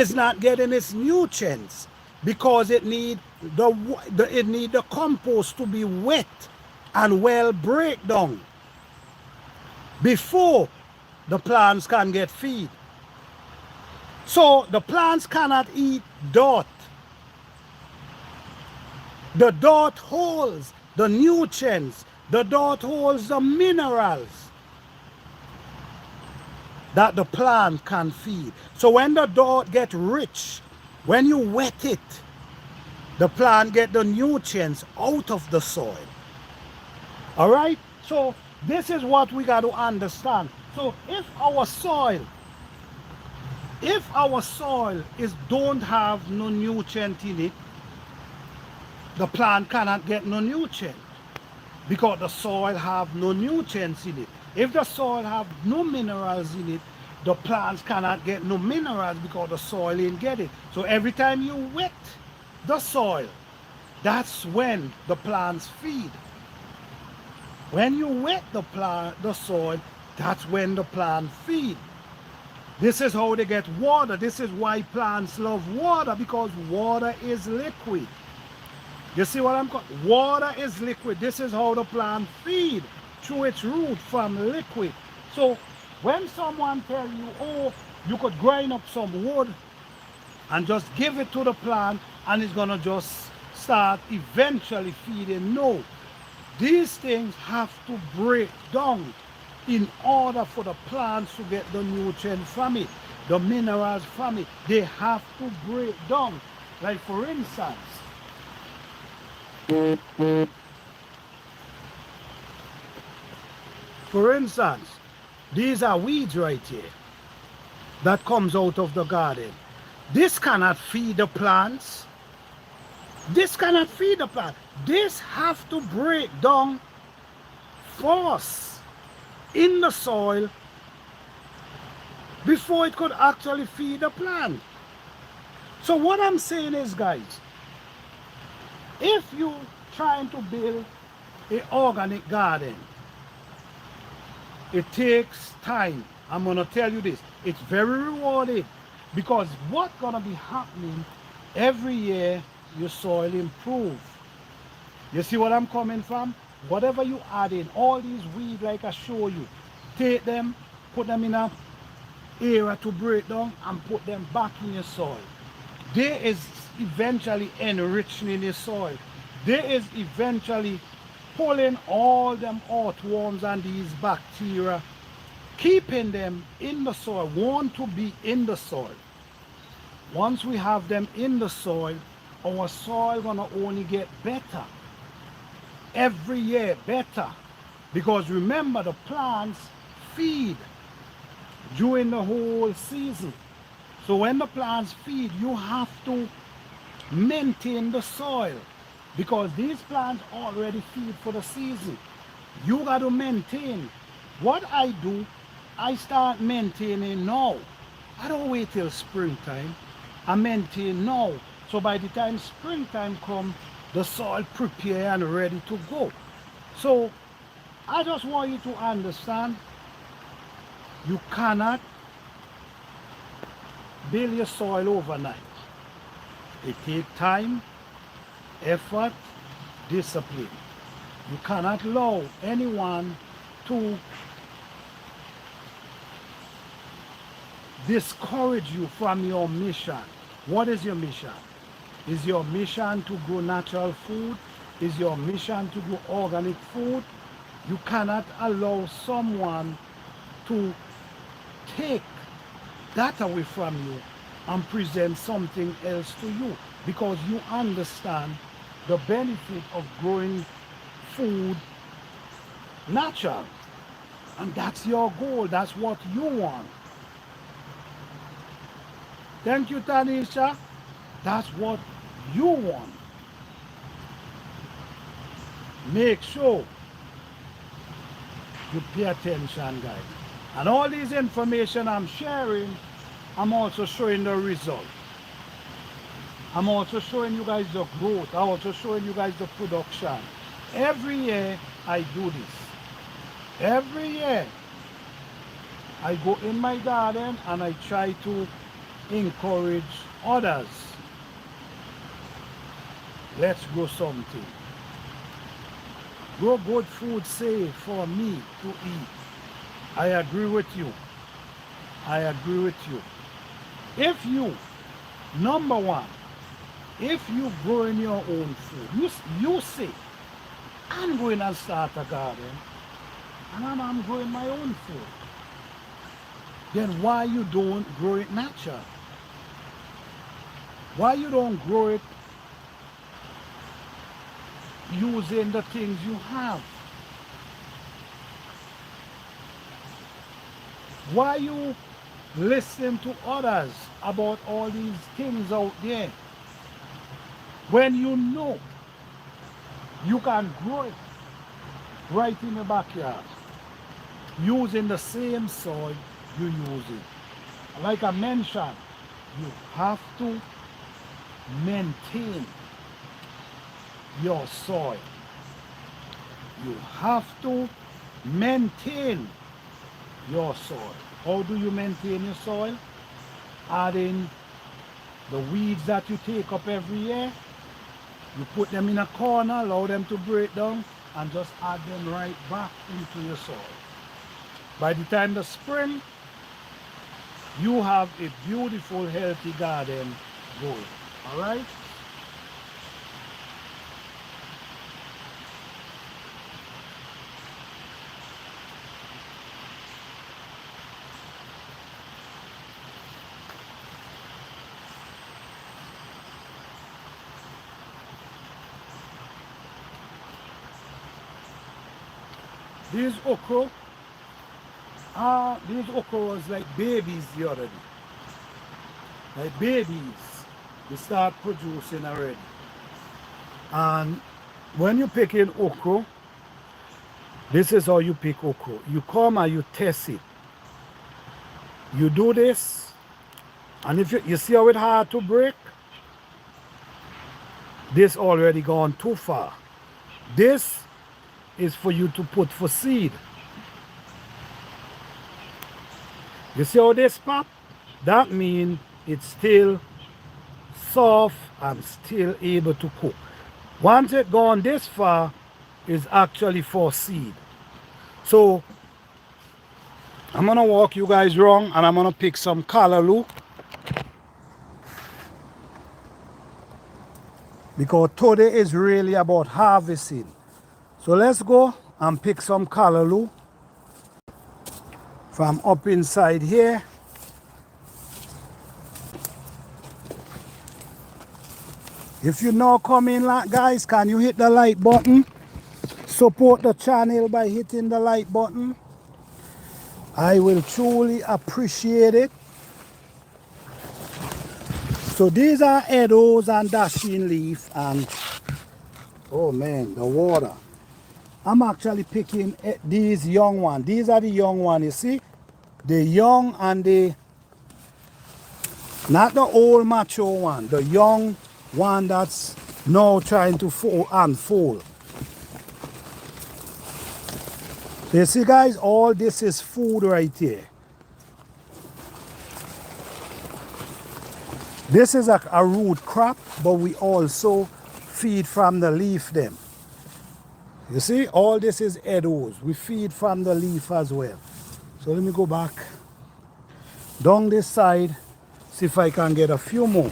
It's not getting its nutrients because it need the compost to be wet and well break down before the plants can get feed. So the plants cannot eat dirt. The dirt holds the nutrients. The dirt holds the minerals that the plant can feed. So when the dirt get rich, when you wet it, the plant get the nutrients out of the soil. All right? So this is what we got to understand. So if our soil is don't have no nutrient in it, the plant cannot get no nutrient because the soil have no nutrients in it. If the soil have no minerals in it, the plants cannot get no minerals because the soil ain't get it. So every time you wet the soil, that's when the plants feed. When you wet the soil, that's when the plant feed. This is how they get water. This is why plants love water, because water is liquid. You see what I'm calling? Water is liquid. This is how the plant feed, through its root from liquid. So when someone tell you, oh, you could grind up some wood and just give it to the plant and it's gonna just start eventually feeding. No, these things have to break down in order for the plants to get the nutrients from it, the minerals from it. They have to break down. Like for instance, these are weeds right here that comes out of the garden. This cannot feed the plants. This cannot feed the plant. This have to break down first in the soil before it could actually feed the plant. So what I'm saying is, guys, if you trying to build an organic garden, it takes time. I'm gonna tell you this. It's very rewarding because what's gonna be happening every year, your soil improve. You see what I'm coming from? Whatever you add in, all these weeds like I show you, take them, put them in a area to break down and put them back in your soil. There is eventually enriching your soil. There is eventually pulling all them earthworms and these bacteria, keeping them in the soil, want to be in the soil. Once we have them in the soil, our soil gonna only get better. Every year better. Because remember, the plants feed during the whole season. So when the plants feed, you have to maintain the soil because these plants already feed for the season. You got to maintain. What I do, I start maintaining now. I don't wait till springtime. I maintain now. So by the time springtime comes, the soil prepared and ready to go. So I just want you to understand, you cannot build your soil overnight. It takes time, effort, discipline. You cannot allow anyone to discourage you from your mission. What is your mission? Is your mission to grow natural food? Is your mission to grow organic food? You cannot allow someone to take that away from you and present something else to you because you understand the benefit of growing food natural. And that's your goal. That's what you want. Thank you, Tanisha. That's what you want. Make sure you pay attention, guys. And all these information I'm sharing, I'm also showing the result. I'm also showing you guys the growth. I'm also showing you guys the production. Every year I do this. Every year I go in my garden and I try to encourage others. Let's grow something. Grow good food safe for me to eat. I agree with you. I agree with you. If you, number one, if you growing your own food, you say, I'm going to start a garden and I'm growing my own food. Then why you don't grow it natural? Why you don't grow it using the things you have? Why you listen to others about all these things out there when you know you can grow it right in the backyard using the same soil you use it? Like I mentioned, you have to maintain your soil. You have to maintain your soil. How do you maintain your soil? Adding the weeds that you take up every year. You put them in a corner, allow them to break down, and just add them right back into your soil. By the time the spring, you have a beautiful, healthy garden going. All right? These okra was like babies the other day. Like babies, they start producing already. And when you pick in okra, this is how you pick okra. You come and you test it. You do this, and if you see how it's hard to break, this already gone too far. This is for you to put for seed. You see how this pop? That means it's still soft and still able to cook. Once it gone this far, it's actually for seed. So I'm gonna walk you guys around and I'm gonna pick some callaloo, because today is really about harvesting. So let's go and pick some callaloo from up inside here. If you now come in, guys, can you hit the like button? Support the channel by hitting the like button. I will truly appreciate it. So these are edos and dashing leaf, and oh man, the water. I'm actually picking these young ones. These are the young ones, you see? The young and the, not the old mature one, the young one that's now trying to unfold. So you see, guys, all this is food right here. This is a root crop, but we also feed from the leaf them. You see, all this is edos. We feed from the leaf as well. So let me go back down this side, see if I can get a few more.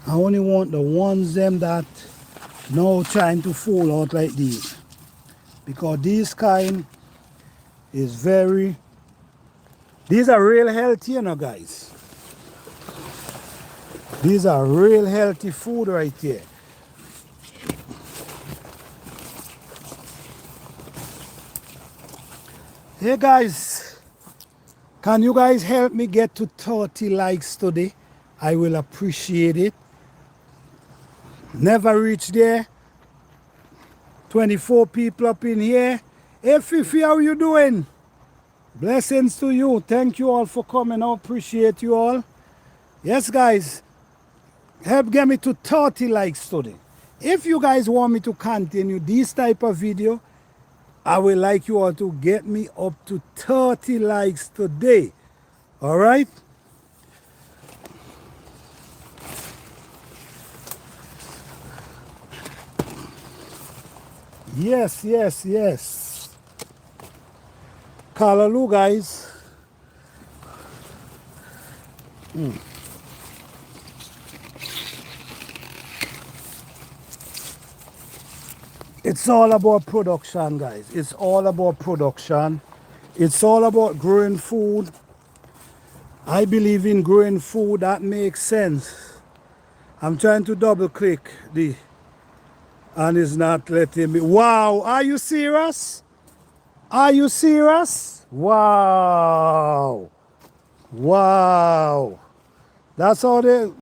I only want the ones them that now trying to fall out like these, because this kind is very, these are real healthy, you know, guys. These are real healthy food right here. Hey guys, can you guys help me get to 30 likes today? I will appreciate it. Never reached there. 24 people up in here. Hey Fifi, how you doing? Blessings to you. Thank you all for coming. I appreciate you all. Yes guys, Help get me to 30 likes today. If you guys want me to continue this type of video, I would like you all to get me up to 30 likes today. All right? Yes, yes, yes. Callaloo, guys. It's all about production, guys. It's all about production. It's all about growing food. I believe in growing food that makes sense. I'm trying to double click the and it's not letting me. Wow, are you serious? Are you serious? Wow. Wow. That's how they